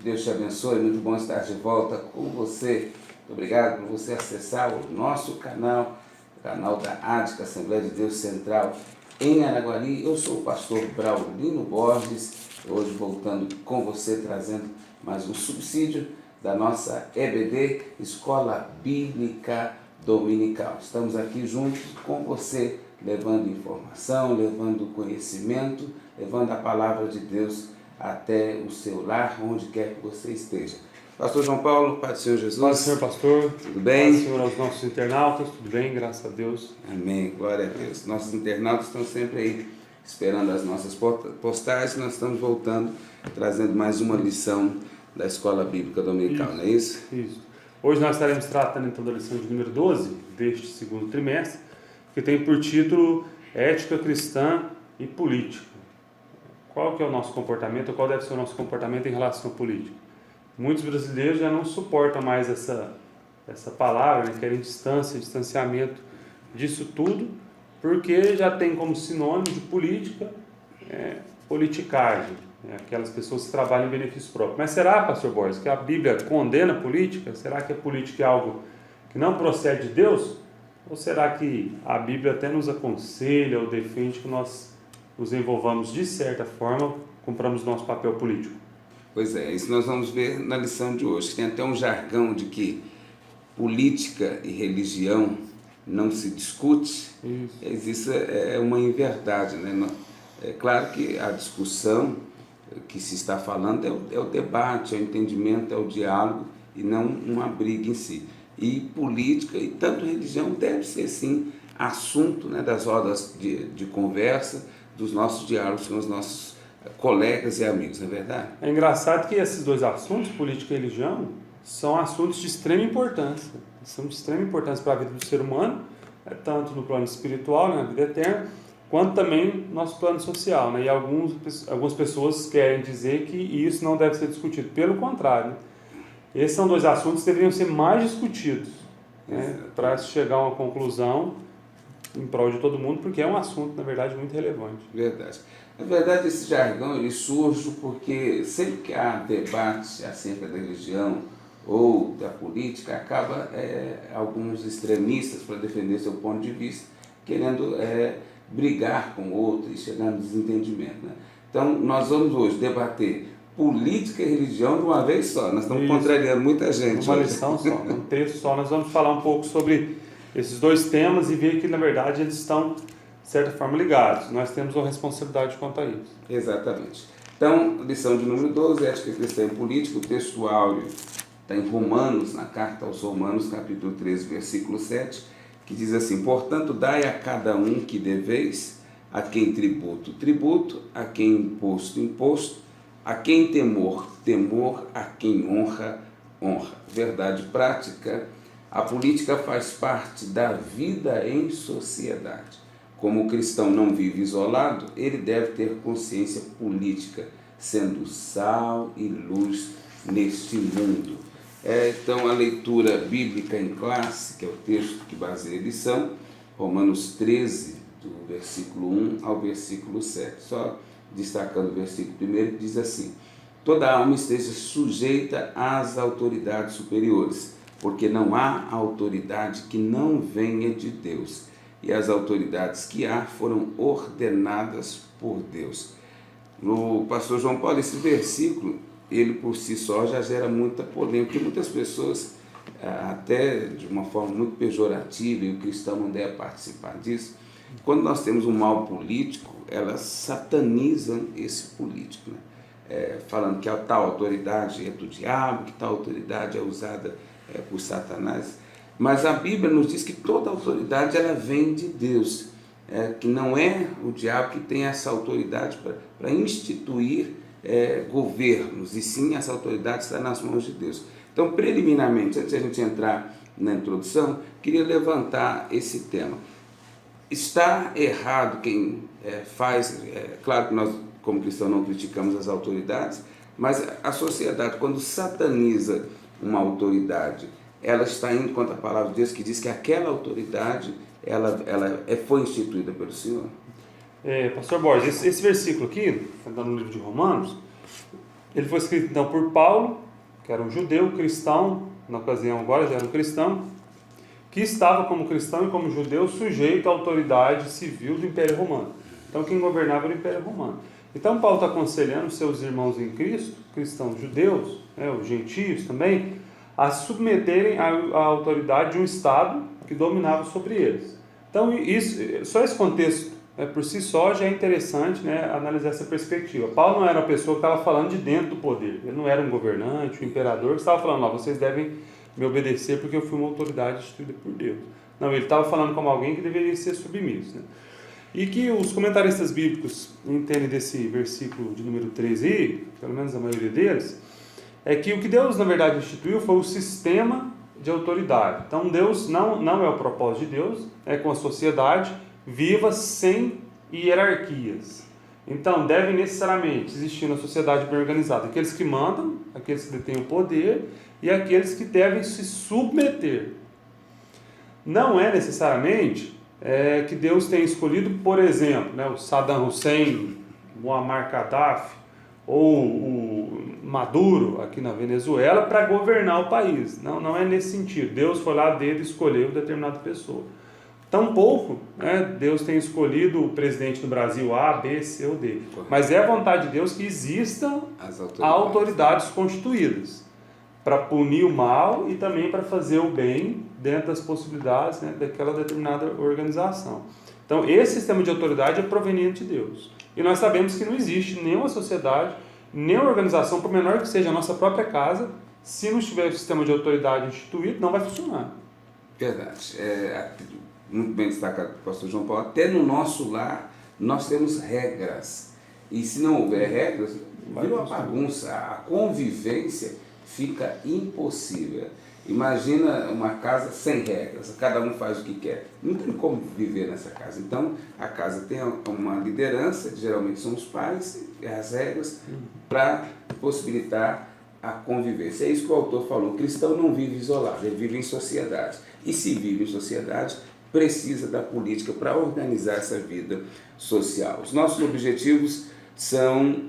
Deus te abençoe, muito bom estar de volta com você. Muito obrigado por você acessar o nosso canal, o canal da ADCA, Assembleia de Deus Central, em Araguari. Eu sou o pastor Braulino Borges, hoje voltando com você, trazendo mais um subsídio da nossa EBD, Escola Bíblica Dominical. Estamos aqui juntos com você, levando informação, levando conhecimento, levando a palavra de Deus até o seu lar, onde quer que você esteja. Pastor João Paulo, Pai do Senhor Jesus. Paz do Senhor, pastor. Tudo bem? Paz do Senhor aos nossos internautas. Tudo bem, graças a Deus. Amém, glória a Deus. Nossos internautas estão sempre aí esperando as nossas postagens. Nós estamos voltando, trazendo mais uma lição da Escola Bíblica Dominical, não é isso? Isso. Hoje nós estaremos tratando então da lição de número 12 deste segundo trimestre, que tem por título Ética Cristã e Política. Qual que é o nosso comportamento, qual deve ser o nosso comportamento em relação à política? Muitos brasileiros já não suportam mais essa palavra, querem distanciamento disso tudo, porque já tem como sinônimo de política, politicagem, aquelas pessoas que trabalham em benefício próprio. Mas será, pastor Borges, que a Bíblia condena a política? Será que a política é algo que não procede de Deus? Ou será que a Bíblia até nos aconselha ou defende que nós nos envolvamos de certa forma, cumpramos nosso papel político? Pois é, isso nós vamos ver na lição de hoje. Tem até um jargão de que política e religião não se discute. Isso é uma inverdade, né? É claro que a discussão que se está falando é o debate, é o entendimento, é o diálogo e não uma briga em si. E política e tanto religião deve ser sim assunto, né, das rodas de conversa, dos nossos diálogos com os nossos colegas e amigos, não é verdade? É engraçado que esses dois assuntos, política e religião, são assuntos de extrema importância. São de extrema importância para a vida do ser humano, tanto no plano espiritual, na vida eterna, quanto também no nosso plano social, né? E algumas pessoas querem dizer que isso não deve ser discutido. Pelo contrário, esses são dois assuntos que deveriam ser mais discutidos, né? Para chegar a uma conclusão em prol de todo mundo, porque é um assunto, na verdade, muito relevante. Verdade. Na verdade, esse jargão ele surge porque sempre que há debate acerca da religião ou da política, acaba alguns extremistas, para defender seu ponto de vista, querendo brigar com o outro e chegar no desentendimento, né? Então, nós vamos hoje debater política e religião de uma vez só. Nós estamos contrariando muita gente. Uma lição só, um texto só. Nós vamos falar um pouco sobre esses dois temas e ver que, na verdade, eles estão, de certa forma, ligados. Nós temos uma responsabilidade quanto a isso. Exatamente. Então, lição de número 12, Ética Cristã e Política. O texto áureo está em Romanos, na carta aos Romanos, capítulo 13, versículo 7, que diz assim: portanto, dai a cada um que deveis, a quem tributo, tributo, a quem imposto, imposto, a quem temor, temor, a quem honra, honra. Verdade prática: a política faz parte da vida em sociedade. Como o cristão não vive isolado, ele deve ter consciência política, sendo sal e luz neste mundo. Então, a leitura bíblica em classe, que é o texto que baseia a lição, Romanos 13, do versículo 1 ao versículo 7. Só destacando o versículo primeiro, diz assim: toda alma esteja sujeita às autoridades superiores, porque não há autoridade que não venha de Deus, e as autoridades que há foram ordenadas por Deus. No pastor João Paulo, esse versículo, ele por si só já gera muita polêmica, porque muitas pessoas, até de uma forma muito pejorativa, e o cristão não deve participar disso, quando nós temos um mal político, elas satanizam esse político, né? Falando que a tal autoridade é do diabo, que tal autoridade é usada por Satanás. Mas a Bíblia nos diz que toda autoridade ela vem de Deus, que não é o diabo que tem essa autoridade para instituir governos, e sim essa autoridade está nas mãos de Deus. Então, preliminarmente, antes de a gente entrar na introdução, queria levantar esse tema. Está errado quem faz, claro que nós como cristãos não criticamos as autoridades, mas a sociedade, quando sataniza uma autoridade, ela está indo contra a palavra de Deus, que diz que aquela autoridade ela foi instituída pelo Senhor. Pastor Borges, esse versículo aqui, que está no livro de Romanos, Ele foi escrito então por Paulo, que era um judeu cristão, na ocasião agora já era um cristão, que estava como cristão e como judeu sujeito à autoridade civil do Império Romano. Então quem governava era o Império Romano. Então Paulo está aconselhando seus irmãos em Cristo, cristãos judeus, os gentios também, a se submeterem à autoridade de um Estado que dominava sobre eles. Então só esse contexto por si só já é interessante, analisar essa perspectiva. Paulo não era uma pessoa que estava falando de dentro do poder, ele não era um governante, um imperador que estava falando, vocês devem me obedecer porque eu fui uma autoridade instituída por Deus. Não, ele estava falando como alguém que deveria ser submisso. E que os comentaristas bíblicos entendem desse versículo de número 13 aí, pelo menos a maioria deles, é que o que Deus na verdade instituiu foi o sistema de autoridade. Então Deus não é o propósito de Deus, é com a sociedade viva sem hierarquias. Então deve necessariamente existir na sociedade bem organizada aqueles que mandam, aqueles que detêm o poder e aqueles que devem se submeter. Não é necessariamente que Deus tenha escolhido, por exemplo, o Saddam Hussein, o Muammar Gaddafi ou o Maduro aqui na Venezuela para governar o país. Não é nesse sentido. Deus foi lá dele e escolheu determinada pessoa. Tampouco Deus tem escolhido o presidente do Brasil A, B, C ou D. Mas é a vontade de Deus que existam autoridades constituídas para punir o mal e também para fazer o bem dentro das possibilidades daquela determinada organização. Então, esse sistema de autoridade é proveniente de Deus. E nós sabemos que não existe nenhuma sociedade, nenhuma organização, por menor que seja a nossa própria casa, se não tiver o sistema de autoridade instituído, não vai funcionar. Verdade. Muito bem destacado pelo pastor João Paulo. Até no nosso lar, nós temos regras. E se não houver regras, vira uma bagunça. A convivência fica impossível. Imagina uma casa sem regras, cada um faz o que quer. Não tem como viver nessa casa. Então, a casa tem uma liderança, que geralmente são os pais, e as regras, para possibilitar a convivência. É isso que o autor falou. O cristão não vive isolado, ele vive em sociedade. E se vive em sociedade, precisa da política para organizar essa vida social. Os nossos objetivos são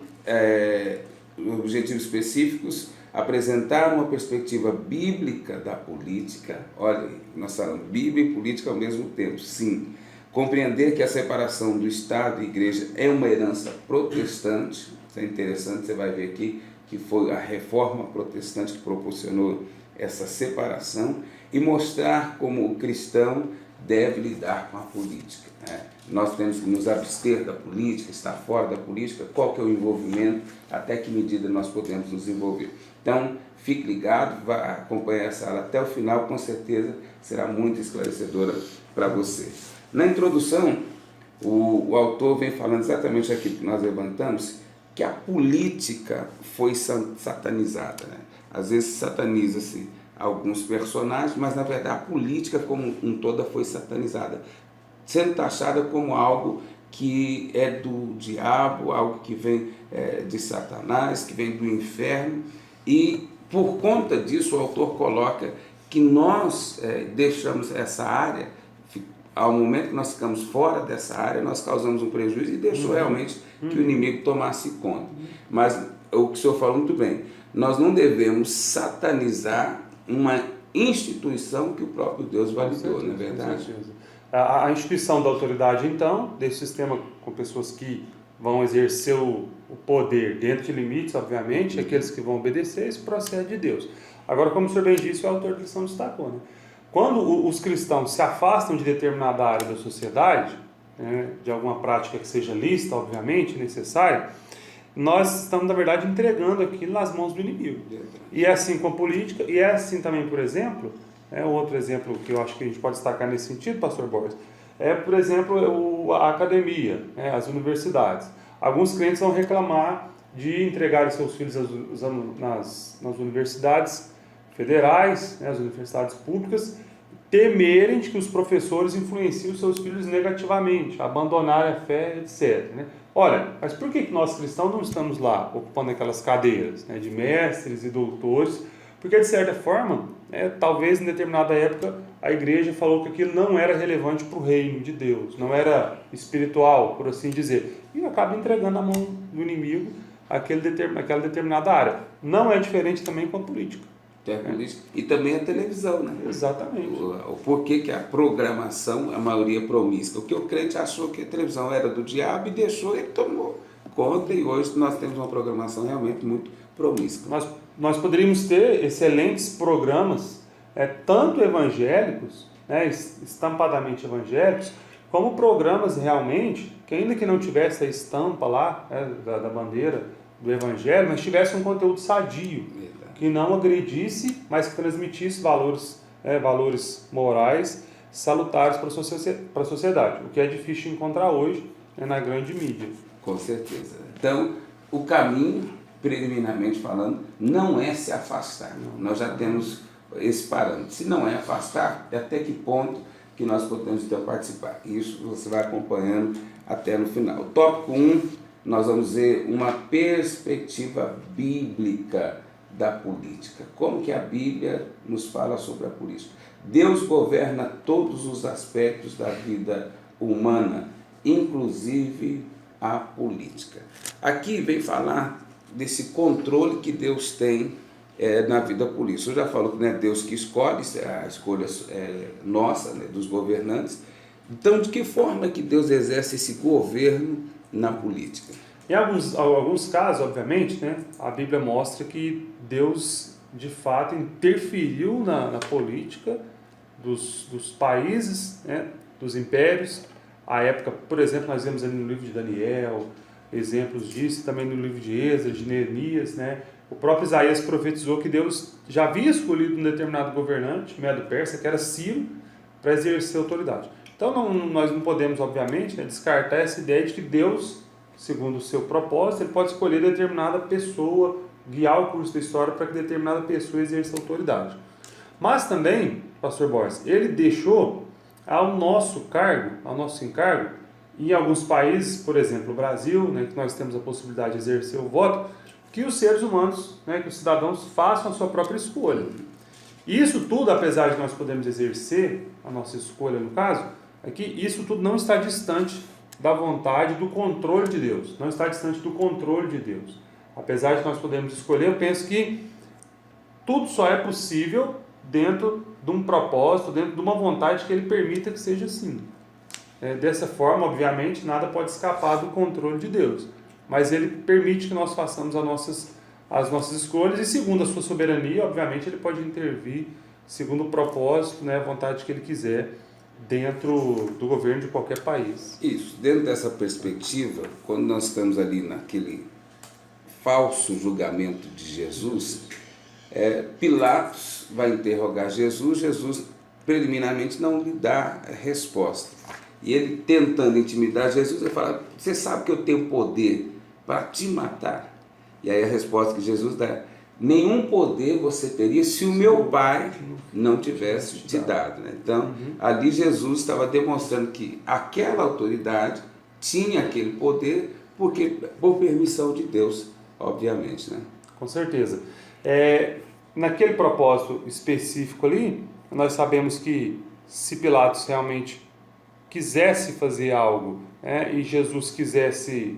objetivos específicos: apresentar uma perspectiva bíblica da política. Olha, nós falamos Bíblia e política ao mesmo tempo, sim. Compreender que a separação do Estado e Igreja é uma herança protestante. Isso é interessante, você vai ver aqui que foi a reforma protestante que proporcionou essa separação, e mostrar como o cristão deve lidar com a política. Nós temos que nos abster da política, estar fora da política, qual que é o envolvimento, até que medida nós podemos nos envolver. Então, fique ligado, vá acompanhar essa aula até o final, com certeza será muito esclarecedora para você. Na introdução, o autor vem falando exatamente aquilo que nós levantamos, que a política foi satanizada. Às vezes sataniza-se alguns personagens, mas na verdade a política como um toda foi satanizada, sendo taxada como algo que é do diabo, algo que vem de Satanás, que vem do inferno. E por conta disso o autor coloca que nós deixamos essa área, ao momento que nós ficamos fora dessa área, nós causamos um prejuízo e deixou realmente que o inimigo tomasse conta. Mas o que o senhor falou muito bem, nós não devemos satanizar uma instituição que o próprio Deus validou, não é verdade? A instituição da autoridade, então, desse sistema com pessoas que vão exercer o poder dentro de limites, obviamente, aqueles que vão obedecer, isso procede de Deus. Agora, como o senhor bem disse, o autor da lição destacou, quando os cristãos se afastam de determinada área da sociedade, de alguma prática que seja lícita, obviamente, necessária, nós estamos, na verdade, entregando aquilo nas mãos do inimigo. E é assim com a política, e é assim também, por exemplo, outro exemplo que eu acho que a gente pode destacar nesse sentido, pastor Borges, por exemplo, a academia, as alguns crentes vão reclamar de entregar seus filhos nas universidades federais, as universidades públicas, temerem de que os professores influenciem os seus filhos negativamente, abandonarem a fé, etc. Olha, mas por que nós cristãos não estamos lá ocupando aquelas cadeiras de mestres e doutores? Porque, de certa forma, talvez em determinada época a igreja falou que aquilo não era relevante para o reino de Deus, não era espiritual, por assim dizer. E acaba entregando na mão do inimigo aquela determinada área. Não é diferente também com a política. E também a televisão, né? Exatamente. O porquê que a programação, a maioria promíscua. Porque o crente achou que a televisão era do diabo e deixou, ele tomou conta, e hoje nós temos uma programação realmente muito promíscua. Nós poderíamos ter excelentes programas, tanto evangélicos, né, estampadamente evangélicos, como programas realmente, que ainda que não tivesse a estampa lá, da bandeira do evangelho, mas tivesse um conteúdo sadio, que não agredisse, mas que transmitisse valores morais salutares para a sociedade, o que é difícil de encontrar hoje, na grande mídia. Com certeza. Então, o caminho, preliminarmente falando, não é se afastar. Nós já temos esse parâmetro. Se não é afastar, é até que ponto que nós podemos então participar. Isso você vai acompanhando até no final. Tópico 1, nós vamos ver uma perspectiva bíblica da política. Como que a Bíblia nos fala sobre a política? Deus governa todos os aspectos da vida humana, inclusive a política. Aqui vem falar desse controle que Deus tem na vida política. Eu já falo que não é Deus que escolhe, a escolha é nossa, né, dos governantes. Então, de que forma que Deus exerce esse governo na política? Em alguns casos, obviamente, né, a Bíblia mostra que Deus, de fato, interferiu na política dos países, né, dos impérios. A época, por exemplo, nós vemos ali no livro de Daniel, exemplos disso, também no livro de Esdras, de Neemias, né? O próprio Isaías profetizou que Deus já havia escolhido um determinado governante, Medo-Persa, que era Ciro, para exercer autoridade. Então, nós não podemos, obviamente, né, descartar essa ideia de que Deus, segundo o seu propósito, ele pode escolher determinada pessoa, guiar o curso da história para que determinada pessoa exerça autoridade. Mas também, pastor Borges, ele deixou ao nosso encargo, em alguns países, por exemplo, o Brasil, né, que nós temos a possibilidade de exercer o voto, que os seres humanos, né, que os cidadãos façam a sua própria escolha. Isso tudo, apesar de nós podermos exercer a nossa escolha no caso, é que isso tudo não está distante da vontade, do controle de Deus. Não está distante do controle de Deus. Apesar de nós podermos escolher, eu penso que tudo só é possível dentro de um propósito, dentro de uma vontade que Ele permita que seja assim. Dessa forma, obviamente, nada pode escapar do controle de Deus. Mas Ele permite que nós façamos as nossas escolhas e, segundo a sua soberania, obviamente, Ele pode intervir segundo o propósito, né, a vontade que Ele quiser, dentro do governo de qualquer país. Isso, dentro dessa perspectiva, quando nós estamos ali naquele falso julgamento de Jesus, Pilatos vai interrogar Jesus preliminarmente não lhe dá resposta. E ele, tentando intimidar Jesus, ele fala: você sabe que eu tenho poder para te matar? E aí a resposta que Jesus dá: nenhum poder você teria se o meu Pai não tivesse te dado. Né? Então, ali Jesus estava demonstrando que aquela autoridade tinha aquele poder por permissão de Deus, obviamente. Né? Com certeza. Naquele propósito específico ali, nós sabemos que se Pilatos realmente quisesse fazer algo, e Jesus quisesse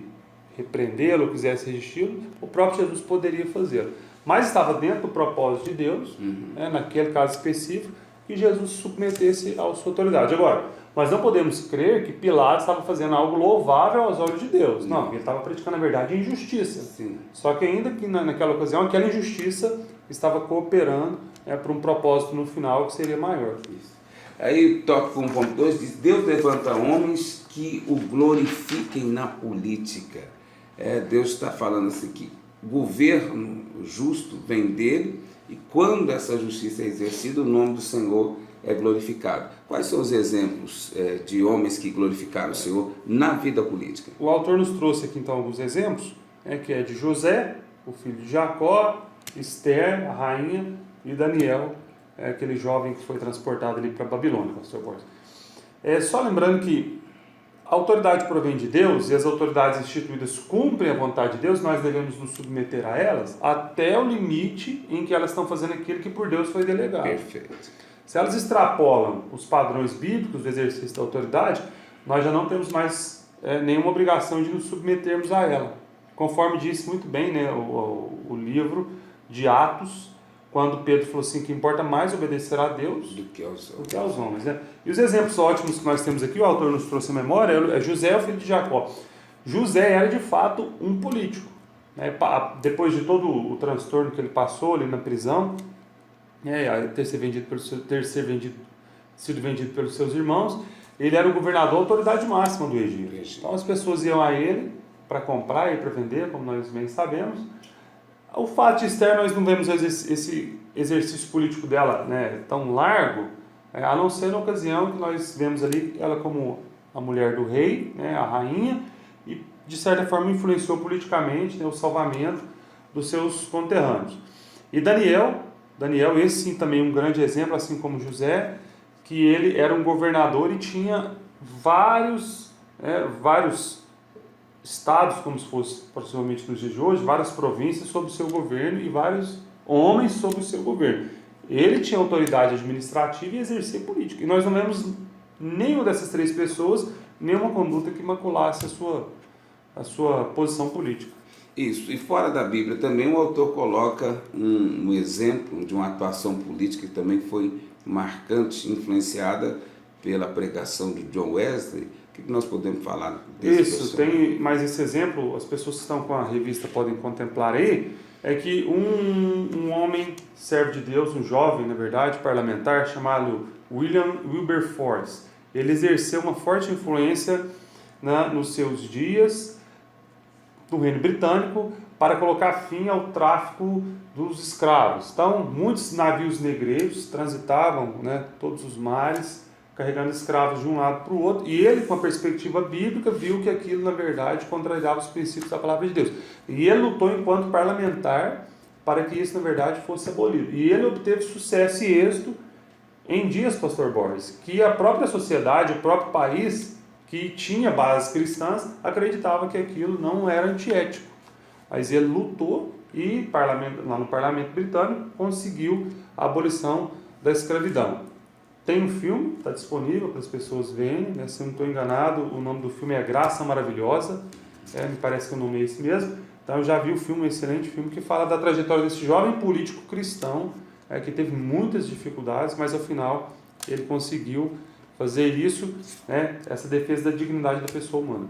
repreendê-lo, quisesse resisti-lo, o próprio Jesus poderia fazê-lo. Mas estava dentro do propósito de Deus, naquele caso específico, que Jesus submetesse à sua autoridade. Agora, nós não podemos crer que Pilatos estava fazendo algo louvável aos olhos de Deus. Não, ele estava praticando, na verdade, injustiça. Sim. Só que ainda que naquela ocasião, aquela injustiça estava cooperando para um propósito no final que seria maior. Isso. Aí, tópico 1.2 diz: Deus levanta homens que o glorifiquem na política. Deus está falando assim que governo justo vem dele, e quando essa justiça é exercida, o nome do Senhor é glorificado. Quais são os exemplos de homens que glorificaram o Senhor na vida política? O autor nos trouxe aqui então alguns exemplos, que é de José, o filho de Jacó, Esther, a rainha, e Daniel, aquele jovem que foi transportado ali para a Babilônia, pastor Borges. Só lembrando que a autoridade provém de Deus e as autoridades instituídas cumprem a vontade de Deus, nós devemos nos submeter a elas até o limite em que elas estão fazendo aquilo que por Deus foi delegado. Perfeito. Se elas extrapolam os padrões bíblicos do exercício da autoridade, nós já não temos mais nenhuma obrigação de nos submetermos a ela. conforme disse muito bem, né, o livro de Atos, quando Pedro falou assim que importa mais obedecer a Deus do que aos aos homens. Né? E os exemplos ótimos que nós temos aqui, o autor nos trouxe à memória, é José, o filho de Jacó. José era de fato um político. Né? Depois de todo o transtorno que ele passou ali na prisão, ter sido vendido pelos seus irmãos, ele era o governador, a autoridade máxima do Egito. Então as pessoas iam a ele para comprar e para vender, como nós bem sabemos. O fato de Esther, nós não vemos esse exercício político dela, né, tão largo, a não ser na ocasião que nós vemos ali ela como a mulher do rei, né, a rainha, e de certa forma influenciou politicamente, né, o salvamento dos seus conterrâneos. E Daniel, esse sim também um grande exemplo, assim como José, que ele era um governador e tinha vários estados, como se fosse possivelmente nos dias de hoje, várias províncias sob o seu governo e vários homens sob o seu governo. Ele tinha autoridade administrativa e exercia política. E nós não vemos nenhuma dessas três pessoas, nenhuma conduta que maculasse a sua posição política. Isso, e fora da Bíblia também o autor coloca um exemplo de uma atuação política que também foi marcante, influenciada pela pregação de John Wesley. O que nós podemos falar desse Isso, tem mais esse exemplo, as pessoas que estão com a revista podem contemplar aí, é que um homem servo de Deus, um jovem, na verdade, parlamentar, chamado William Wilberforce, ele exerceu uma forte influência nos seus dias no Reino Britânico para colocar fim ao tráfico dos escravos. Então, muitos navios negreiros transitavam, né, todos os mares, carregando escravos de um lado para o outro, e ele, com a perspectiva bíblica, viu que aquilo, na verdade, contrariava os princípios da palavra de Deus. E ele lutou enquanto parlamentar para que isso, na verdade, fosse abolido. E ele obteve sucesso e êxito em dias, pastor Borges, que a própria sociedade, o próprio país, que tinha bases cristãs, acreditava que aquilo não era antiético. Mas ele lutou e, lá no parlamento britânico, conseguiu a abolição da escravidão. Tem um filme, está disponível para as pessoas verem, né? Se eu não estou enganado, o nome do filme é Graça Maravilhosa, me parece que o nome é esse mesmo. Então eu já vi o filme, um excelente filme, que fala da trajetória desse jovem político cristão, que teve muitas dificuldades, mas ao final ele conseguiu fazer isso, né? Essa defesa da dignidade da pessoa humana.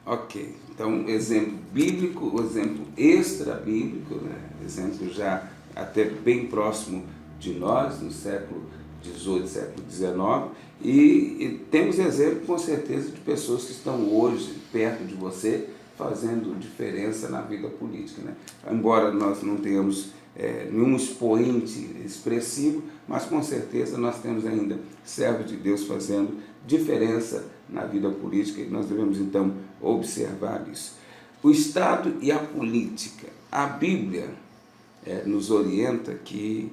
Ok, então exemplo bíblico, exemplo extra-bíblico, né? Exemplo já até bem próximo de nós, no século XVIII, século XIX, e temos exemplo com certeza de pessoas que estão hoje perto de você fazendo diferença na vida política, né? Embora nós não tenhamos nenhum expoente expressivo, mas com certeza nós temos ainda servos de Deus fazendo diferença na vida política e nós devemos então observar isso. O Estado e a política. A Bíblia nos orienta que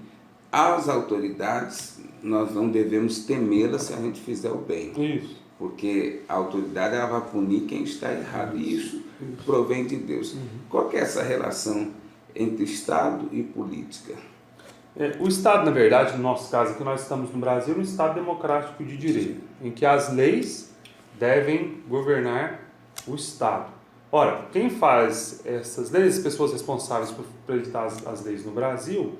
as autoridades nós não devemos temê-las se a gente fizer o bem. Isso. Porque a autoridade ela vai punir quem está errado e isso provém de Deus. Qual que é essa relação entre Estado e política? O Estado, na verdade, no nosso caso aqui, nós estamos no Brasil, um Estado democrático de direito, em que as leis devem governar o Estado. Ora, quem faz essas leis, as pessoas responsáveis por editar as leis no Brasil,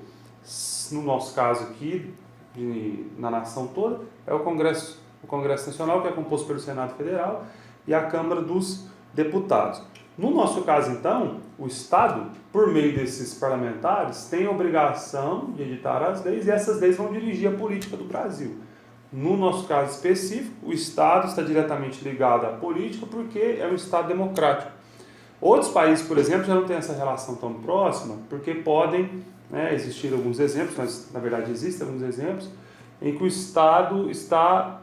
no nosso caso aqui, na nação toda, é o Congresso Nacional, que é composto pelo Senado Federal, e a Câmara dos Deputados. No nosso caso, então, o Estado, por meio desses parlamentares, tem a obrigação de editar as leis, e essas leis vão dirigir a política do Brasil. No nosso caso específico, o Estado está diretamente ligado à política porque é um Estado democrático. Outros países, por exemplo, já não têm essa relação tão próxima, porque podem existir alguns exemplos, mas na verdade existem alguns exemplos, em que o Estado está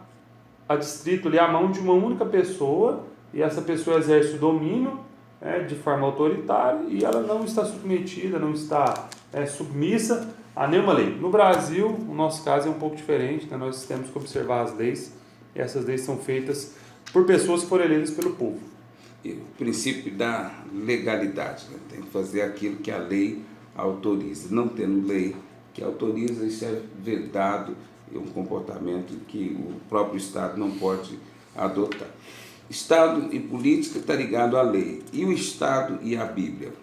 adstrito ali à mão de uma única pessoa, e essa pessoa exerce o domínio de forma autoritária e ela não está submetida, não está submissa a nenhuma lei. No Brasil, o nosso caso é um pouco diferente, né? Nós temos que observar as leis, e essas leis são feitas por pessoas que foram eleitas pelo povo. E o princípio da legalidade, né? Tem que fazer aquilo que a lei autoriza. Não tendo lei que autoriza, isso é vedado, é um comportamento que o próprio Estado não pode adotar. Estado e política está ligado à lei. E o Estado e a Bíblia?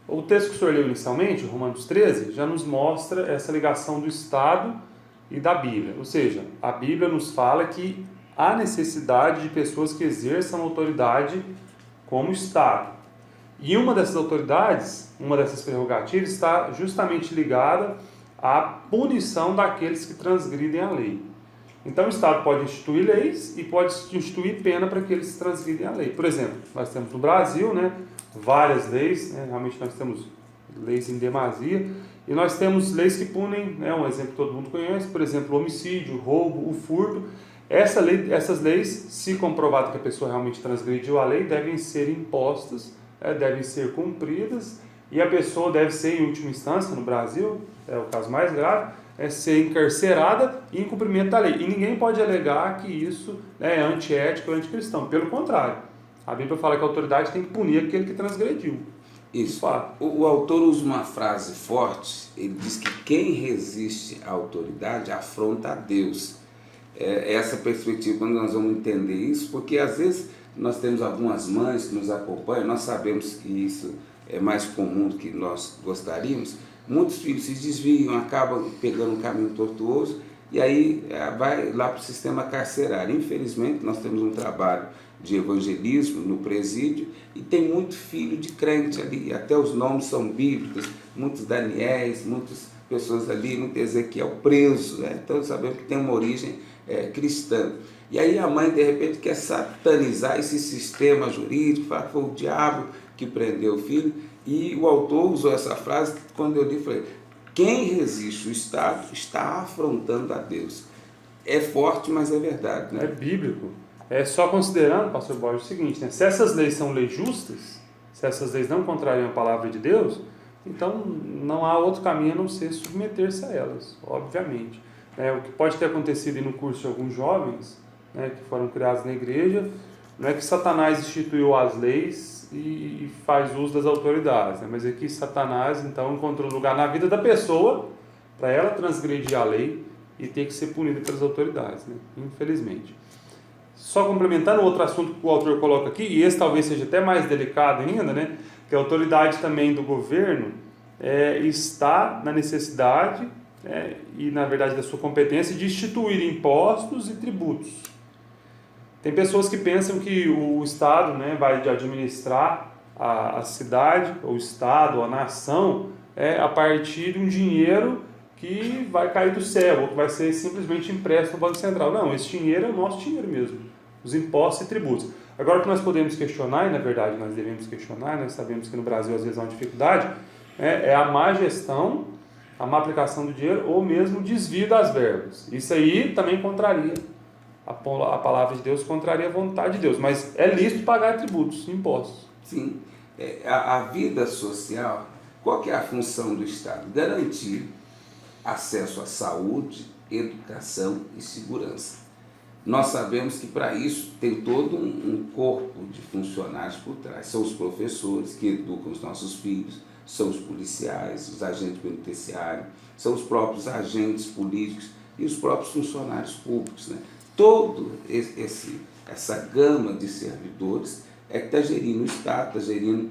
O texto que o senhor leu inicialmente, Romanos 13, já nos mostra essa ligação do Estado e da Bíblia. Ou seja, a Bíblia nos fala que há necessidade de pessoas que exerçam autoridade como Estado. E uma dessas autoridades, uma dessas prerrogativas, está justamente ligada à punição daqueles que transgridem a lei. Então o Estado pode instituir leis e pode instituir pena para aqueles que transgridem a lei. Por exemplo, nós temos no Brasil, né, várias leis, né, realmente nós temos leis em demasia, e nós temos leis que punem, né, um exemplo que todo mundo conhece, por exemplo, o homicídio, o roubo, o furto. Essas leis, se comprovado que a pessoa realmente transgrediu a lei, devem ser impostas, devem ser cumpridas, e a pessoa deve ser, em última instância, no Brasil, é o caso mais grave, ser encarcerada em cumprimento da lei. E ninguém pode alegar que isso é antiético ou anticristão. Pelo contrário, a Bíblia fala que a autoridade tem que punir aquele que transgrediu. Isso. O autor usa uma frase forte, ele diz que quem resiste à autoridade afronta a Deus. Essa perspectiva, quando nós vamos entender isso, porque às vezes nós temos algumas mães que nos acompanham, nós sabemos que isso é mais comum do que nós gostaríamos. Muitos filhos se desviam, acabam pegando um caminho tortuoso e aí vai lá para o sistema carcerário. Infelizmente, nós temos um trabalho de evangelismo no presídio e tem muito filho de crente ali, até os nomes são bíblicos, muitos Daniéis, muitas pessoas ali, muito Ezequiel preso, né? Então sabemos que tem uma origem cristã. E aí a mãe de repente quer satanizar esse sistema jurídico, fala que foi o diabo que prendeu o filho. E o autor usou essa frase, quando eu li, falei, quem resiste o Estado está afrontando a Deus. É forte, mas é verdade, né? É bíblico. Só considerando, pastor Borges, o seguinte, né? Se essas leis são leis justas, se essas leis não contrariam a palavra de Deus, então não há outro caminho a não ser submeter-se a elas, obviamente. O que pode ter acontecido no curso de alguns jovens, né, que foram criados na igreja, não é que Satanás instituiu as leis e faz uso das autoridades, né? Mas é que Satanás então encontrou lugar na vida da pessoa para ela transgredir a lei e ter que ser punida pelas autoridades, né? Infelizmente. Só complementando outro assunto que o autor coloca aqui, e esse talvez seja até mais delicado ainda, né? Que a autoridade também do governo está na necessidade e na verdade da sua competência de instituir impostos e tributos. Tem pessoas que pensam que o Estado, né, vai administrar a cidade, ou o Estado, ou a nação, a partir de um dinheiro que vai cair do céu, ou que vai ser simplesmente impresso no Banco Central. Não, esse dinheiro é o nosso dinheiro mesmo, os impostos e tributos. Agora, o que nós podemos questionar, e na verdade nós devemos questionar, nós sabemos que no Brasil às vezes há uma dificuldade, é a má gestão, a má aplicação do dinheiro, ou mesmo o desvio das verbas. Isso aí também contraria a palavra de Deus, contraria a vontade de Deus, mas é lícito pagar tributos, impostos. Sim, a vida social, qual que é a função do Estado? Garantir acesso à saúde, educação e segurança. Nós sabemos que para isso tem todo um corpo de funcionários por trás. São os professores que educam os nossos filhos, são os policiais, os agentes penitenciários, são os próprios agentes políticos e os próprios funcionários públicos, né? Todo essa gama de servidores que está gerindo o Estado, está gerindo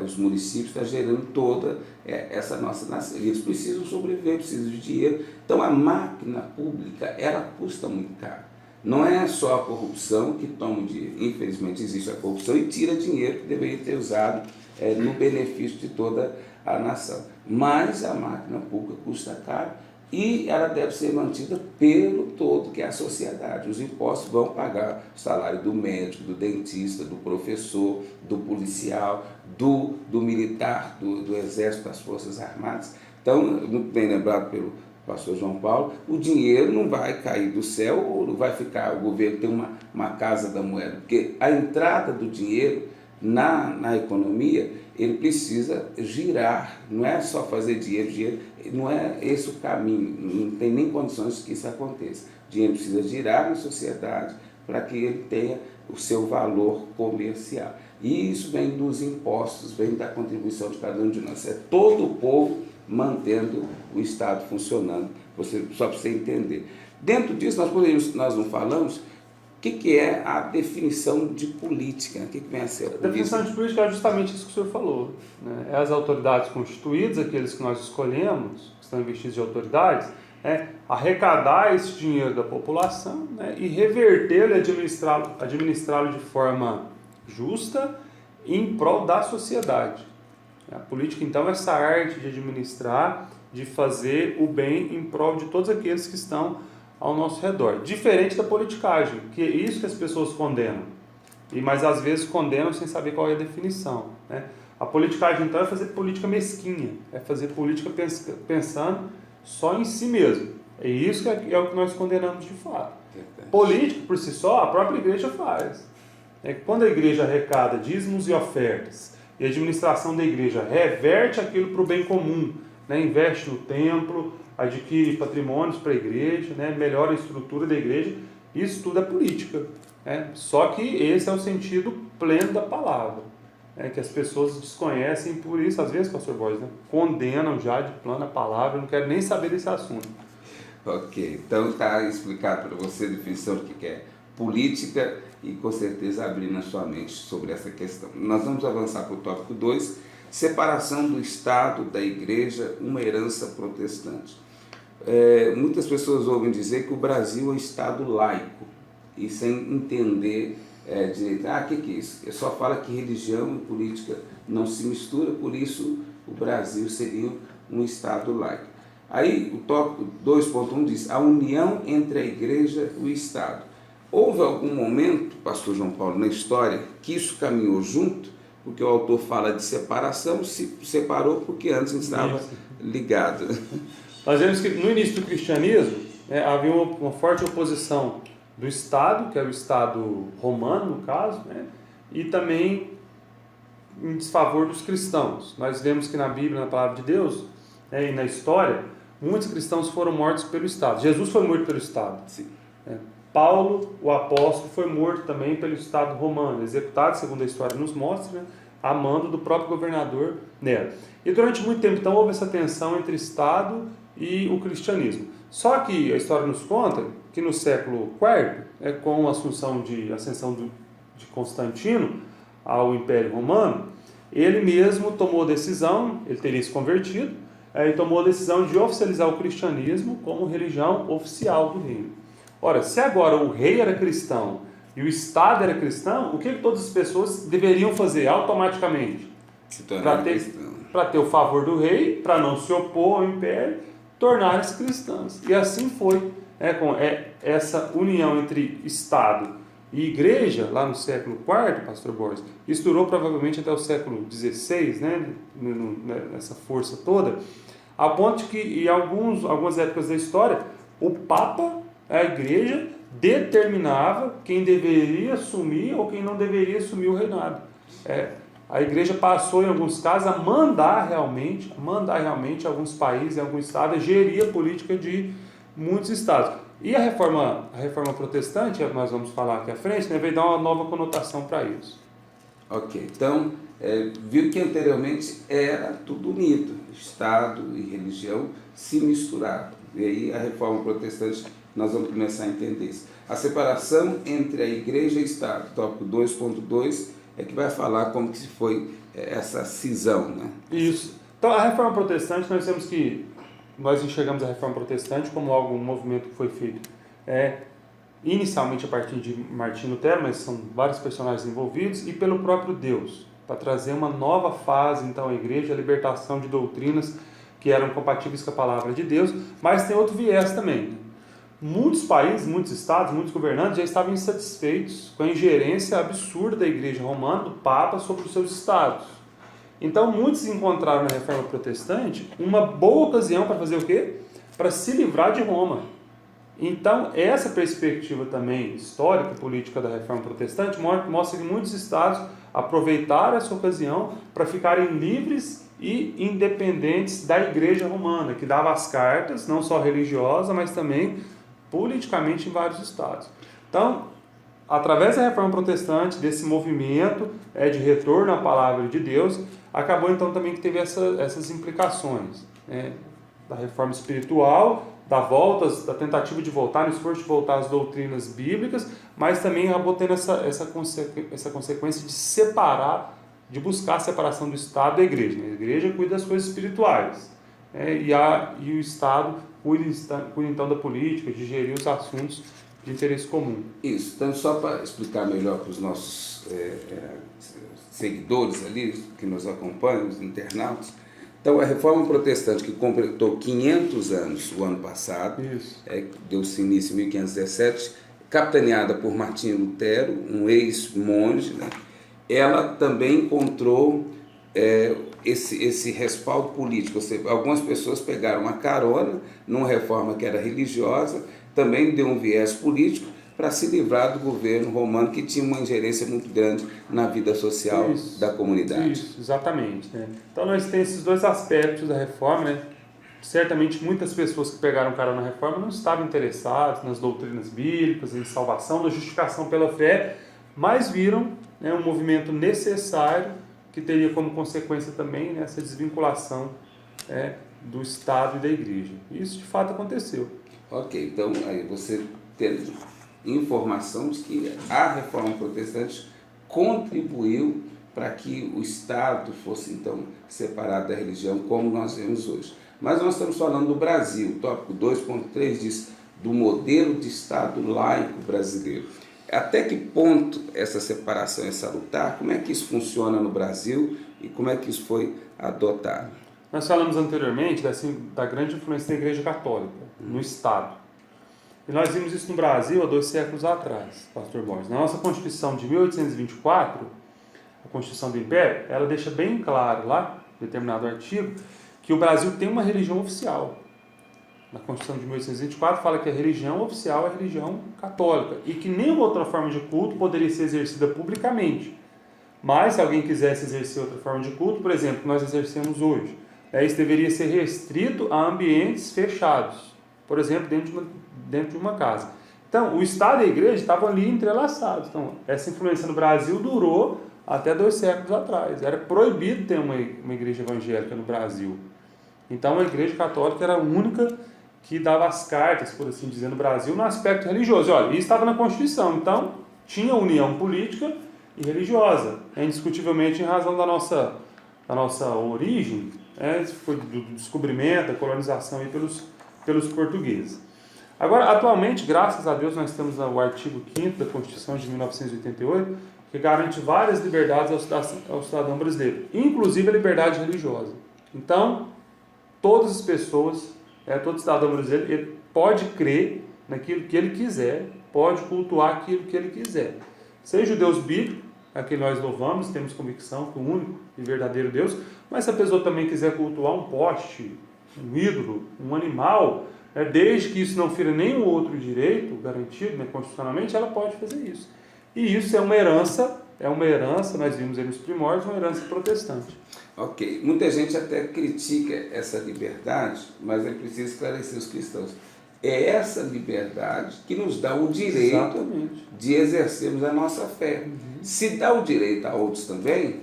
os municípios, está gerando toda essa nossa nação. Eles precisam sobreviver, precisam de dinheiro. Então a máquina pública, ela custa muito caro. Não é só a corrupção que toma o dinheiro. Infelizmente existe a corrupção e tira dinheiro que deveria ter usado no benefício de toda a nação. Mas a máquina pública custa caro e ela deve ser mantida pelo todo, que é a sociedade. Os impostos vão pagar o salário do médico, do dentista, do professor, do policial, do militar, do exército, das forças armadas. Então, muito bem lembrado pelo pastor João Paulo, o dinheiro não vai cair do céu ou não vai ficar, o governo tem uma casa da moeda, porque a entrada do dinheiro na economia, ele precisa girar, não é só fazer dinheiro, não é esse o caminho, não tem nem condições que isso aconteça. O dinheiro precisa girar na sociedade para que ele tenha o seu valor comercial. E isso vem dos impostos, vem da contribuição de cada um de nós. É todo o povo mantendo o Estado funcionando, só para você entender. Dentro disso, nós não falamos O que é a definição de política? O que vem a ser a política? A definição de política é justamente isso que o senhor falou, né? É as autoridades constituídas, aqueles que nós escolhemos, que estão investidos de autoridades, arrecadar esse dinheiro da população, né, e revertê-lo e administrá-lo de forma justa em prol da sociedade. A política, então, é essa arte de administrar, de fazer o bem em prol de todos aqueles que estão ao nosso redor. Diferente da politicagem, que é isso que as pessoas condenam. Mas às vezes condenam sem saber qual é a definição, né? A politicagem, então, é fazer política mesquinha, é fazer política pensando só em si mesmo. É isso que é o que nós condenamos de fato. Verdade. Política, por si só, a própria igreja faz. Quando a igreja arrecada dízimos e ofertas, e a administração da igreja reverte aquilo para o bem comum, né? Investe no templo, adquire patrimônios para a igreja, né? Melhora a estrutura da igreja, isso tudo é política. Só que esse é o sentido pleno da palavra, que as pessoas desconhecem, por isso, às vezes, pastor Borges, condenam já de plano a palavra, não querem nem saber desse assunto. Ok, então está explicado para você a definição do que é política e com certeza abrir na sua mente sobre essa questão. Nós vamos avançar para o tópico 2, separação do Estado da Igreja, uma herança protestante. Muitas pessoas ouvem dizer que o Brasil é um Estado laico e sem entender direito. O que é isso? Ele só fala que religião e política não se misturam, por isso o Brasil seria um Estado laico. Aí o tópico 2.1 diz a união entre a Igreja e o Estado. Houve algum momento, pastor João Paulo, na história que isso caminhou junto? Porque o autor fala de separação, se separou porque antes estava ligado. Nós vemos que no início do cristianismo havia uma forte oposição do Estado, que era o Estado romano, no caso, e também em desfavor dos cristãos. Nós vemos que na Bíblia, na Palavra de Deus, e na história, muitos cristãos foram mortos pelo Estado. Jesus foi morto pelo Estado. Sim. Paulo, o apóstolo, foi morto também pelo Estado romano, executado, segundo a história nos mostra, a mando do próprio governador Nero. E durante muito tempo, então, houve essa tensão entre Estado e o cristianismo. Só que a história nos conta que no século IV, com a ascensão de Constantino ao Império Romano, ele mesmo tomou a decisão, ele teria se convertido, e tomou a decisão de oficializar o cristianismo como religião oficial do reino. Ora, se agora o rei era cristão e o Estado era cristão, o que todas as pessoas deveriam fazer automaticamente? Para ter o favor do rei, para não se opor ao império, tornar-se cristãos. E assim foi, com essa união entre Estado e Igreja, lá no século IV, pastor Borges, isso durou provavelmente até o século XVI, nessa força toda, a ponto de que em algumas épocas da história, o Papa, a Igreja, determinava quem deveria assumir ou quem não deveria assumir o reinado. A Igreja passou, em alguns casos, a mandar realmente alguns países, em alguns estados, a gerir a política de muitos estados. E a reforma protestante, que nós vamos falar aqui à frente, veio dar uma nova conotação para isso. Ok, então, viu que anteriormente era tudo unido, Estado e religião se misturavam. E aí a reforma protestante, nós vamos começar a entender isso. A separação entre a Igreja e o Estado, tópico 2.2, que vai falar como que foi essa cisão, né? Isso. Então, a reforma protestante, nós temos que nós enxergamos a reforma protestante como um movimento que foi feito inicialmente a partir de Martinho Lutero, mas são vários personagens envolvidos, e pelo próprio Deus, para trazer uma nova fase, então, à igreja, a libertação de doutrinas que eram compatíveis com a palavra de Deus, mas tem outro viés também. Muitos países, muitos estados, muitos governantes já estavam insatisfeitos com a ingerência absurda da igreja romana, do Papa, sobre os seus estados. Então, muitos encontraram na reforma protestante uma boa ocasião para fazer o quê? Para se livrar de Roma. Então, essa perspectiva também histórica, política da reforma protestante, mostra que muitos estados aproveitaram essa ocasião para ficarem livres e independentes da igreja romana, que dava as cartas, não só religiosa, mas também politicamente em vários estados. Então, através da reforma protestante, desse movimento de retorno à palavra de Deus, acabou então também que teve essas implicações, da reforma espiritual, da tentativa de voltar, no esforço de voltar às doutrinas bíblicas, mas também acabou tendo essa consequência de separar, de buscar a separação do Estado da Igreja. A Igreja cuida das coisas espirituais, e o Estado cuida então da política, de gerir os assuntos de interesse comum. Isso, então só para explicar melhor para os nossos seguidores ali, que nos acompanham, os internautas. Então, a Reforma Protestante, que completou 500 anos o ano passado, deu-se início em 1517, capitaneada por Martinho Lutero, um ex-monge, né? Ela também encontrou esse respaldo político. Ou seja, algumas pessoas pegaram uma carona numa reforma que era religiosa, também deu um viés político para se livrar do governo romano, que tinha uma ingerência muito grande na vida social da comunidade. Isso, exatamente. Né? Então nós temos esses dois aspectos da reforma. Né? Certamente muitas pessoas que pegaram carona na reforma não estavam interessadas nas doutrinas bíblicas, em salvação, na justificação pela fé, mas viram, né, um movimento necessário que teria como consequência também, né, essa desvinculação do Estado e da Igreja. Isso de fato aconteceu. Ok, então aí você tem informação de que a Reforma Protestante contribuiu para que o Estado fosse então separado da religião, como nós vemos hoje. Mas nós estamos falando do Brasil. O tópico 2.3 diz do modelo de Estado laico brasileiro. Até que ponto essa separação é salutar? Como é que isso funciona no Brasil e como é que isso foi adotado? Nós falamos anteriormente da grande influência da Igreja Católica no Estado. E nós vimos isso no Brasil há 2 séculos atrás, Pastor Borges. Na nossa Constituição de 1824, a Constituição do Império, ela deixa bem claro lá, em determinado artigo, que o Brasil tem uma religião oficial. Na Constituição de 1824 fala que a religião oficial é a religião católica e que nenhuma outra forma de culto poderia ser exercida publicamente. Mas se alguém quisesse exercer outra forma de culto, por exemplo, que nós exercemos hoje, isso deveria ser restrito a ambientes fechados, por exemplo, dentro de uma casa. Então, o Estado e a Igreja estavam ali entrelaçados. Então, essa influência no Brasil durou até 2 séculos atrás. Era proibido ter uma igreja evangélica no Brasil. Então, a Igreja Católica era a única que dava as cartas, por assim dizer, no Brasil, no aspecto religioso. Olha, isso estava na Constituição. Então, tinha união política e religiosa. Indiscutivelmente, em razão da nossa origem, foi do descobrimento, da colonização aí pelos portugueses. Agora, atualmente, graças a Deus, nós temos o artigo 5º da Constituição de 1988, que garante várias liberdades ao cidadão brasileiro, inclusive a liberdade religiosa. Então, todas as pessoas, todo cidadão brasileiro, ele pode crer naquilo que ele quiser, pode cultuar aquilo que ele quiser. Seja o Deus bíblico, a quem nós louvamos, temos convicção que o único e verdadeiro Deus, mas se a pessoa também quiser cultuar um poste, um ídolo, um animal, desde que isso não fira nenhum outro direito garantido, né, constitucionalmente, ela pode fazer isso. E isso é uma herança, nós vimos aí nos primórdios, uma herança protestante. Ok, muita gente até critica essa liberdade, mas é preciso esclarecer os cristãos. É essa liberdade que nos dá o direito de exercermos a nossa fé. Se dá o direito a outros também,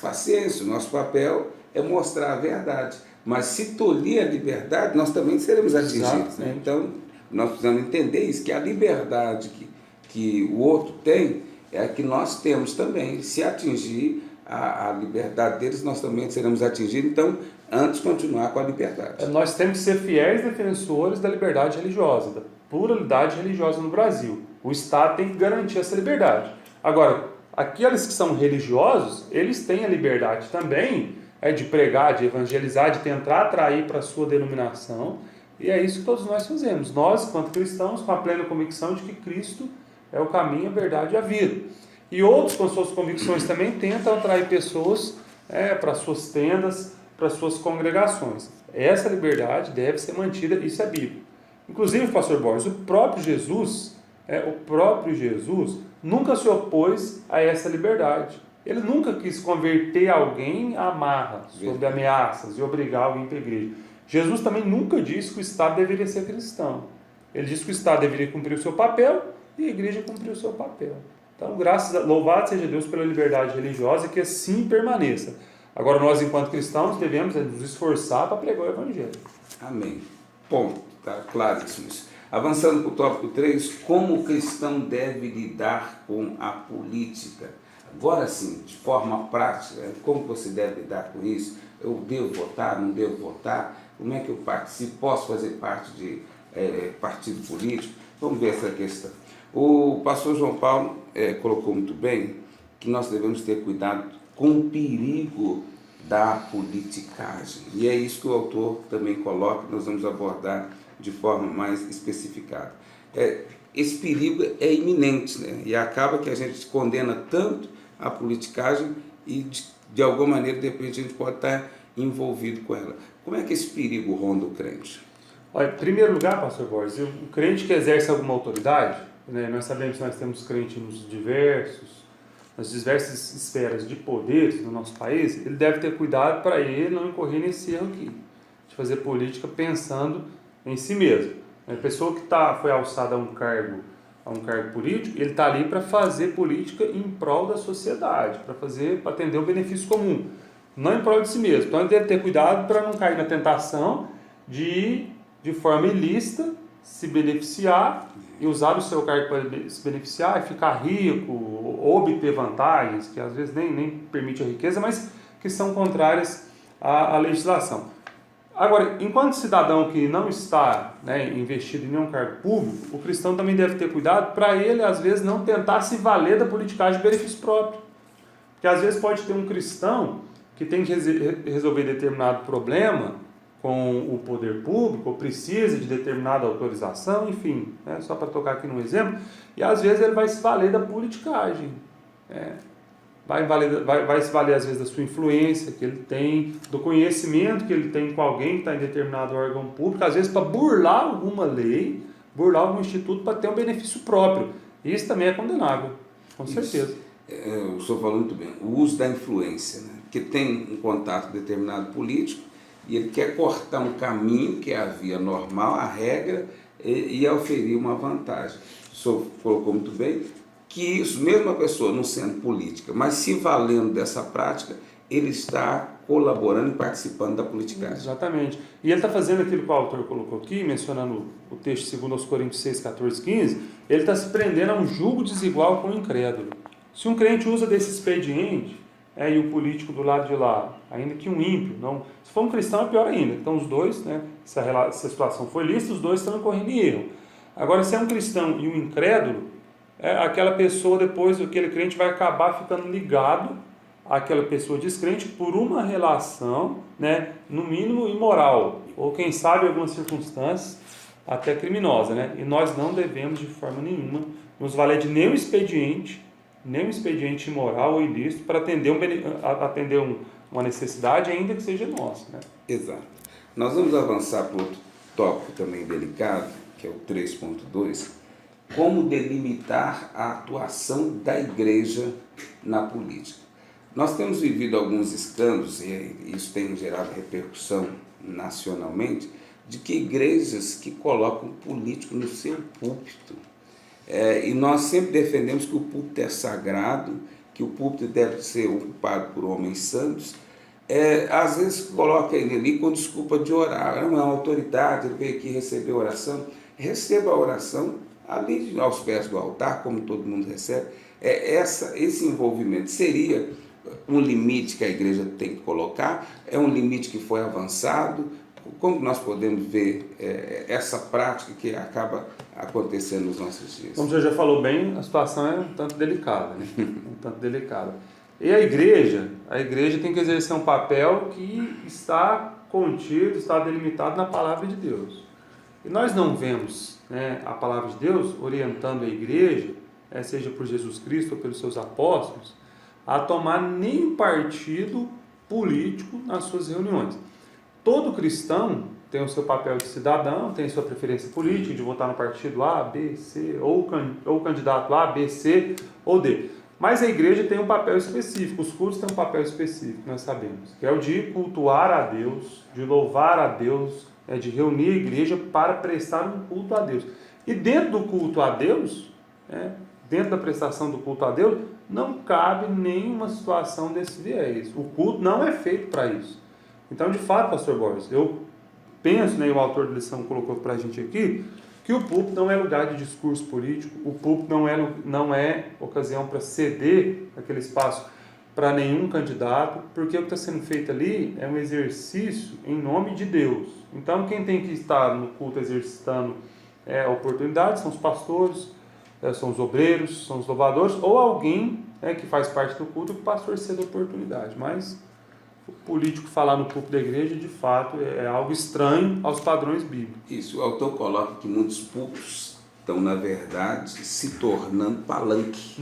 paciência, o nosso papel é mostrar a verdade. Mas se tolir a liberdade, nós também seremos atingidos. Né? Então, nós precisamos entender isso, que a liberdade que o outro tem é a que nós temos também. Se atingir a liberdade deles, nós também seremos atingidos. Então, antes continuar com a liberdade. Nós temos que ser fiéis defensores da liberdade religiosa, da pluralidade religiosa no Brasil. O Estado tem que garantir essa liberdade. Agora, aqueles que são religiosos, eles têm a liberdade também de pregar, de evangelizar, de tentar atrair para a sua denominação. E é isso que todos nós fazemos. Nós, enquanto cristãos, com a plena convicção de que Cristo é o caminho, a verdade e a vida. E outros, com suas convicções, também tentam atrair pessoas para suas tendas, para suas congregações. Essa liberdade deve ser mantida, isso é bíblico. Inclusive, pastor Borges, o próprio Jesus nunca se opôs a essa liberdade. Ele nunca quis converter alguém à marra, sob ameaças, e obrigar alguém para a igreja. Jesus também nunca disse que o Estado deveria ser cristão. Ele disse que o Estado deveria cumprir o seu papel e a igreja cumprir o seu papel. Então, louvado seja Deus pela liberdade religiosa, que assim permaneça. Agora, nós, enquanto cristãos, devemos nos esforçar para pregar o Evangelho. Amém. Ponto. Tá claríssimo isso. Avançando para o tópico 3, como o cristão deve lidar com a política? Agora sim, de forma prática, como você deve lidar com isso? Eu devo votar, não devo votar? Como é que eu participo? Posso fazer parte de partido político? Vamos ver essa questão. O pastor João Paulo colocou muito bem que nós devemos ter cuidado com o perigo da politicagem. E é isso que o autor também coloca, nós vamos abordar de forma mais especificada. Esse perigo é iminente, né? E acaba que a gente condena tanto a politicagem e de alguma maneira, de repente, a gente pode estar envolvido com ela. Como é que esse perigo ronda o crente? Olha, em primeiro lugar, pastor Borges, o crente que exerce alguma autoridade, né, nós sabemos que nós temos crente nas diversas esferas de poderes no nosso país, ele deve ter cuidado para ele não incorrer nesse erro aqui, de fazer política pensando em si mesmo. A pessoa que foi alçada a um cargo político, ele está ali para fazer política em prol da sociedade, para atender o benefício comum, não em prol de si mesmo. Então ele deve ter cuidado para não cair na tentação de forma ilícita, se beneficiar e usar o seu cargo para se beneficiar e ficar rico, ou obter vantagens, que às vezes nem permite a riqueza, mas que são contrárias à legislação. Agora, enquanto cidadão que não está, né, investido em nenhum cargo público, o cristão também deve ter cuidado para ele, às vezes, não tentar se valer da politicagem de benefício próprio. Porque às vezes pode ter um cristão que tem que resolver determinado problema com o poder público, ou precisa de determinada autorização, enfim, né, só para tocar aqui num exemplo, e às vezes ele vai se valer da politicagem, vai se valer às vezes da sua influência que ele tem, do conhecimento que ele tem com alguém que está em determinado órgão público, às vezes para burlar alguma lei, burlar algum instituto para ter um benefício próprio. Isso também é condenável, com certeza. O senhor falou muito bem, o uso da influência, né, que tem um contato com determinado político, e ele quer cortar um caminho que é a via normal, a regra, e oferir uma vantagem. O senhor colocou muito bem que isso, mesmo a pessoa não sendo política, mas se valendo dessa prática, ele está colaborando e participando da politicagem. Exatamente. E ele está fazendo aquilo que o autor colocou aqui, mencionando o texto 2 Coríntios 6, 14, 15, ele está se prendendo a um julgo desigual com o incrédulo. Se um crente usa desse expediente, e o político do lado de lá, ainda que um ímpio, não, se for um cristão é pior ainda. Então os dois, né, se a situação for lícita, os dois estão incorrendo em erro. Agora, se é um cristão e um incrédulo, aquela pessoa depois, aquele crente vai acabar ficando ligado àquela pessoa descrente por uma relação, né, no mínimo imoral, ou quem sabe em algumas circunstâncias até criminosa, né? E nós não devemos de forma nenhuma nos valer de nenhum expediente imoral ou ilícito para atender uma necessidade, ainda que seja nossa, né? Exato. Nós vamos avançar para outro tópico também delicado, que é o 3.2, como delimitar a atuação da igreja na política. Nós temos vivido alguns escândalos, e isso tem gerado repercussão nacionalmente, de que igrejas que colocam político no seu púlpito. E nós sempre defendemos que o púlpito é sagrado, que o púlpito deve ser ocupado por homens santos. Às vezes coloca ele ali com desculpa de orar, não é uma autoridade, ele veio aqui receber oração. Receba a oração ali aos pés do altar, como todo mundo recebe. Esse envolvimento seria um limite que a igreja tem que colocar? É um limite que foi avançado? Como nós podemos ver essa prática que acaba acontecendo nos nossos dias? Como você já falou bem, a situação é um tanto delicada, né? Um tanto delicada. E a igreja tem que exercer um papel que está contido, está delimitado na palavra de Deus. E nós não vemos, né, a palavra de Deus orientando a igreja, seja por Jesus Cristo ou pelos seus apóstolos, a tomar nenhum partido político nas suas reuniões. Todo cristão tem o seu papel de cidadão, tem a sua preferência política, de votar no partido A, B, C, ou candidato A, B, C ou D. Mas a igreja tem um papel específico, os cultos têm um papel específico, nós sabemos, que é o de cultuar a Deus, de louvar a Deus, de reunir a igreja para prestar um culto a Deus. E dentro do culto a Deus, dentro da prestação do culto a Deus, não cabe nenhuma situação desse viés. O culto não é feito para isso. Então, de fato, pastor Borges, eu penso, né, e o autor da lição colocou para a gente aqui, que o púlpito não é lugar de discurso político, o púlpito não é ocasião para ceder aquele espaço para nenhum candidato, porque o que está sendo feito ali é um exercício em nome de Deus. Então, quem tem que estar no culto exercitando a oportunidade são os pastores, são os obreiros, são os louvadores, ou alguém que faz parte do culto que o pastor cede a oportunidade. Mas o político falar no púlpito da igreja, de fato, é algo estranho aos padrões bíblicos. Isso, o autor coloca que muitos púlpitos estão, na verdade, se tornando palanque.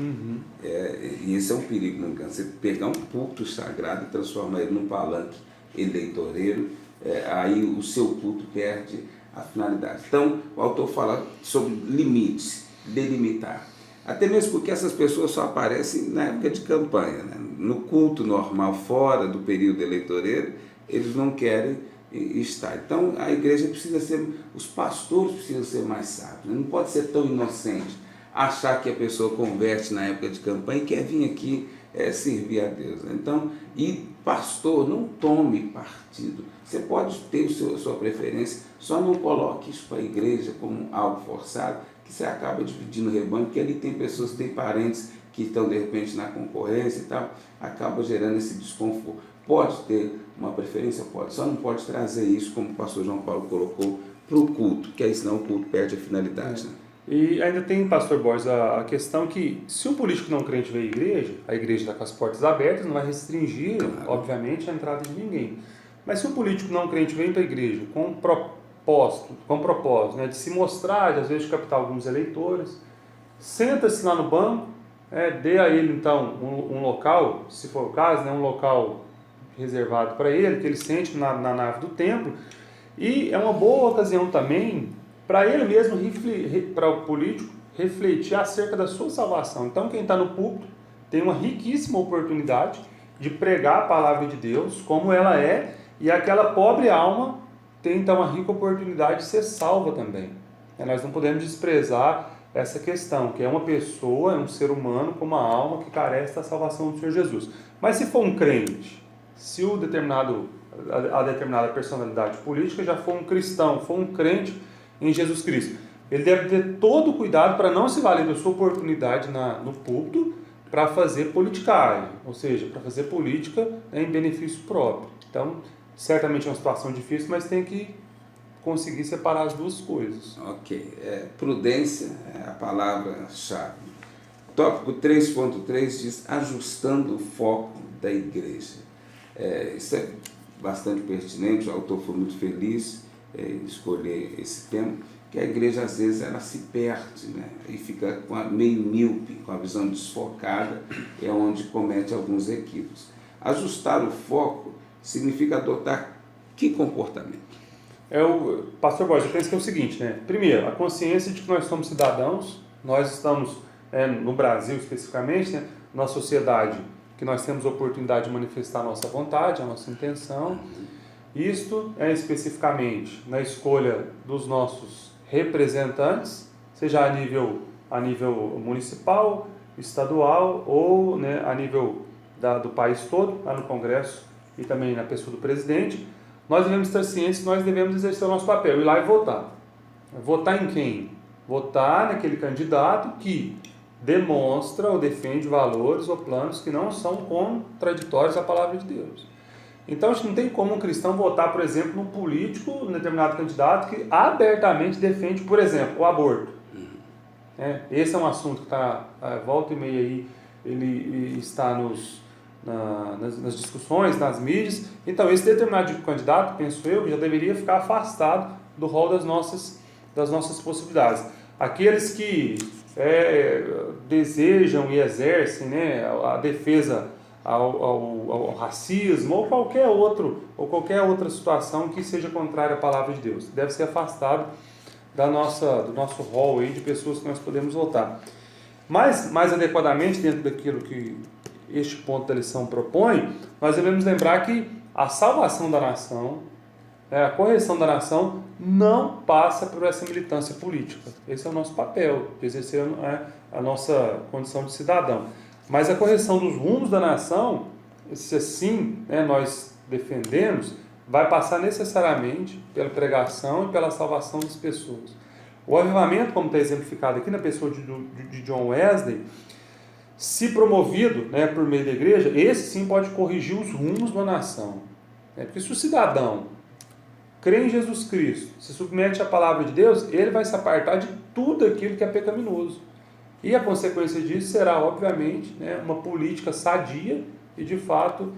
E esse é um perigo, não cansa. Você pegar um púlpito sagrado e transformar ele num palanque eleitoreiro, aí o seu culto perde a finalidade. Então, o autor fala sobre limites, delimitar. Até mesmo porque essas pessoas só aparecem na época de campanha, né? No culto normal, fora do período eleitoreiro, eles não querem estar. Então, a igreja precisa ser, os pastores precisam ser mais sábios, né? Não pode ser tão inocente, achar que a pessoa converte na época de campanha e quer vir aqui servir a Deus, né? Então, e pastor, não tome partido. Você pode ter a sua preferência, só não coloque isso para a igreja como algo forçado, que você acaba dividindo o rebanho, porque ali tem pessoas, tem parentes que estão de repente na concorrência e tal, acaba gerando esse desconforto. Pode ter uma preferência? Pode, só não pode trazer isso, como o pastor João Paulo colocou, para o culto, que aí senão o culto perde a finalidade. Né? E ainda tem, pastor Borges, a questão que se um político não crente vê a igreja está com as portas abertas, não vai restringir, obviamente, a entrada de ninguém. Mas se um político não crente vem para a igreja com um propósito, né, de se mostrar, de às vezes captar alguns eleitores, senta-se lá no banco, dê a ele então um local, se for o caso, né, um local reservado para ele, que ele sente na nave do templo, e é uma boa ocasião também para ele mesmo, para o político, refletir acerca da sua salvação. Então quem está no púlpito tem uma riquíssima oportunidade de pregar a palavra de Deus como ela é, e aquela pobre alma tem então uma rica oportunidade de ser salva também. Nós não podemos desprezar essa questão, que é uma pessoa, é um ser humano com uma alma que carece da salvação do Senhor Jesus. Mas se for um crente, se a determinada personalidade política já for um cristão, for um crente em Jesus Cristo, ele deve ter todo o cuidado para não se valer da sua oportunidade no púlpito para fazer politicagem, ou seja, para fazer política em benefício próprio. Então, certamente é uma situação difícil, mas tem que conseguir separar as duas coisas. Ok. Prudência é a palavra-chave. Tópico 3.3 diz ajustando o foco da igreja. Isso é bastante pertinente, o autor foi muito feliz em escolher esse tema, que a igreja às vezes ela se perde, né? E fica meio míope, com a visão desfocada, é onde comete alguns equívocos. Ajustar o foco significa adotar que comportamento? Pastor Borges, eu penso que é o seguinte, né? Primeiro, a consciência de que nós somos cidadãos, nós estamos no Brasil especificamente, né? Na sociedade, que nós temos a oportunidade de manifestar a nossa vontade, a nossa intenção. Isto é especificamente na escolha dos nossos representantes, seja a nível municipal, estadual ou, né, a nível do país todo, lá no Congresso e também na pessoa do presidente. Nós devemos estar cientes que nós devemos exercer o nosso papel, ir lá e votar. Votar em quem? Votar naquele candidato que demonstra ou defende valores ou planos que não são contraditórios à palavra de Deus. Então, a gente não tem como um cristão votar, por exemplo, num político, num determinado candidato que abertamente defende, por exemplo, o aborto. Esse é um assunto que está, volta e meia aí, ele está nas discussões, nas mídias. Então, esse determinado candidato, penso eu, já deveria ficar afastado do rol das nossas possibilidades. Aqueles que desejam e exercem, né, a defesa ao racismo ou qualquer outra situação que seja contrária à palavra de Deus, deve ser afastado do nosso rol aí de pessoas que nós podemos votar. Mas, mais adequadamente, dentro daquilo que este ponto da lição propõe, nós devemos lembrar que a salvação da nação, a correção da nação, não passa por essa militância política. Esse é o nosso papel, de exercer a nossa condição de cidadão. Mas a correção dos rumos da nação, se assim nós defendemos, vai passar necessariamente pela pregação e pela salvação das pessoas. O avivamento, como está exemplificado aqui na pessoa de John Wesley, se promovido, né, por meio da igreja, esse sim pode corrigir os rumos da nação. Porque se o cidadão crê em Jesus Cristo, se submete à palavra de Deus, ele vai se apartar de tudo aquilo que é pecaminoso. E a consequência disso será, obviamente, né, uma política sadia e, de fato,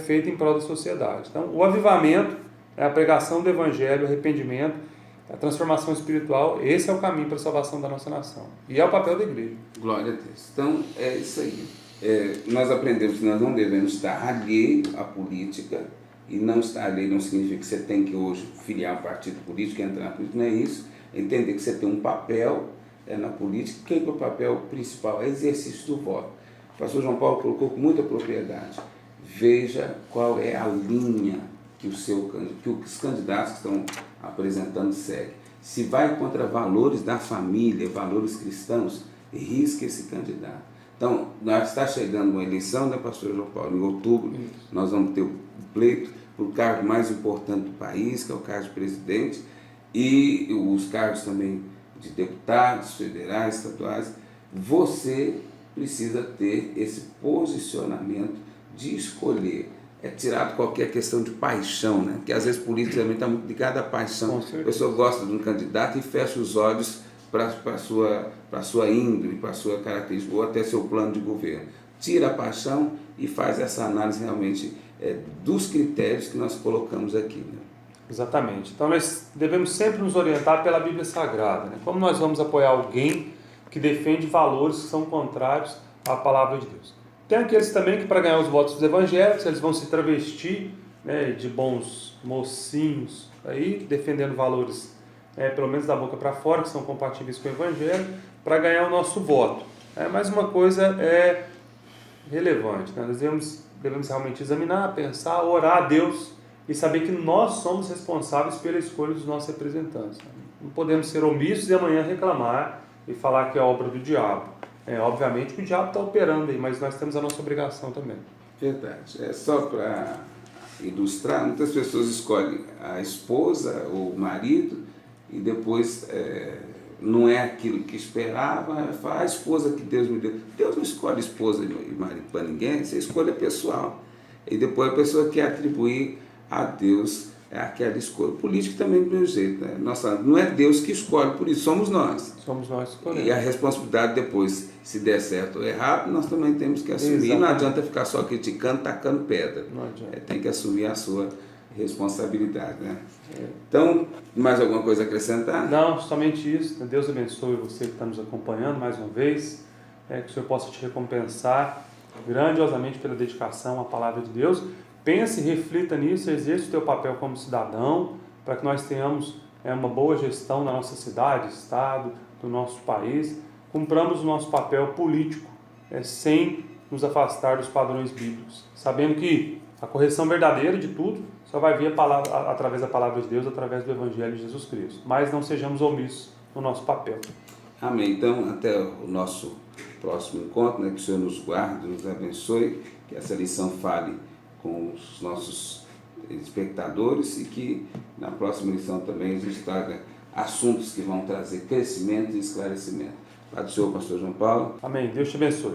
feita em prol da sociedade. Então, o avivamento, a pregação do evangelho, o arrependimento, a transformação espiritual, esse é o caminho para a salvação da nossa nação. E é o papel da igreja. Glória a Deus. Então, é isso aí. Nós aprendemos que nós não devemos estar alheios à política, e não estar alheio não significa que você tem que hoje filiar um partido político, entrar na política, não é isso. Entender que você tem um papel na política. Quem é o papel principal? É exercício do voto. O pastor João Paulo colocou com muita propriedade. Veja qual é a linha que os candidatos que estão apresentando seguem. Se vai contra valores da família, valores cristãos, risque esse candidato. Então, nós está chegando uma eleição, né, pastor João Paulo? Em outubro, nós vamos ter o pleito para o cargo mais importante do país, que é o cargo de presidente, e os cargos também de deputados federais, estaduais. Você precisa ter esse posicionamento de escolher. É tirado qualquer questão de paixão, né? Porque às vezes política também está muito ligada à paixão. A pessoa gosta de um candidato e fecha os olhos para a sua índole, para a sua característica, ou até seu plano de governo. Tira a paixão e faz essa análise realmente dos critérios que nós colocamos aqui. Né? Exatamente. Então nós devemos sempre nos orientar pela Bíblia Sagrada. Né? Como nós vamos apoiar alguém que defende valores que são contrários à palavra de Deus? Tem aqueles também que, para ganhar os votos dos evangélicos, eles vão se travestir, né, de bons mocinhos, aí, defendendo valores, pelo menos da boca para fora, que são compatíveis com o evangelho, para ganhar o nosso voto. Mas uma coisa é relevante, né? Nós devemos realmente examinar, pensar, orar a Deus e saber que nós somos responsáveis pela escolha dos nossos representantes. Não podemos ser omissos e amanhã reclamar e falar que é obra do diabo. Obviamente que o diabo está operando aí, mas nós temos a nossa obrigação também. Verdade. Só para ilustrar, muitas pessoas escolhem a esposa ou o marido e depois não é aquilo que esperava, fala, a esposa que Deus me deu. Deus não escolhe esposa e marido para ninguém, você escolhe pessoal. E depois a pessoa quer atribuir a Deus aquela escolha. O político também do mesmo jeito. Né? Nossa, não é Deus que escolhe, por isso somos nós. Somos nós que escolhemos. E a responsabilidade depois, se der certo ou errado, nós também temos que assumir. Exatamente. Não adianta ficar só criticando, tacando pedra. Não adianta. Tem que assumir a sua responsabilidade. Né? Então, mais alguma coisa a acrescentar? Não, somente isso. Deus abençoe você que está nos acompanhando mais uma vez. Que o Senhor possa te recompensar grandiosamente pela dedicação à palavra de Deus. Pense, reflita nisso, exerça o teu papel como cidadão, para que nós tenhamos uma boa gestão na nossa cidade, estado, do nosso país. Cumpramos o nosso papel político, sem nos afastar dos padrões bíblicos. Sabendo que a correção verdadeira de tudo só vai vir através da palavra de Deus, através do Evangelho de Jesus Cristo. Mas não sejamos omissos no nosso papel. Amém. Então, até o nosso próximo encontro, né? Que o Senhor nos guarde, nos abençoe, que essa lição fale com os nossos espectadores e que na próxima lição também a gente traga assuntos que vão trazer crescimento e esclarecimento. Pai do Senhor, pastor João Paulo. Amém. Deus te abençoe.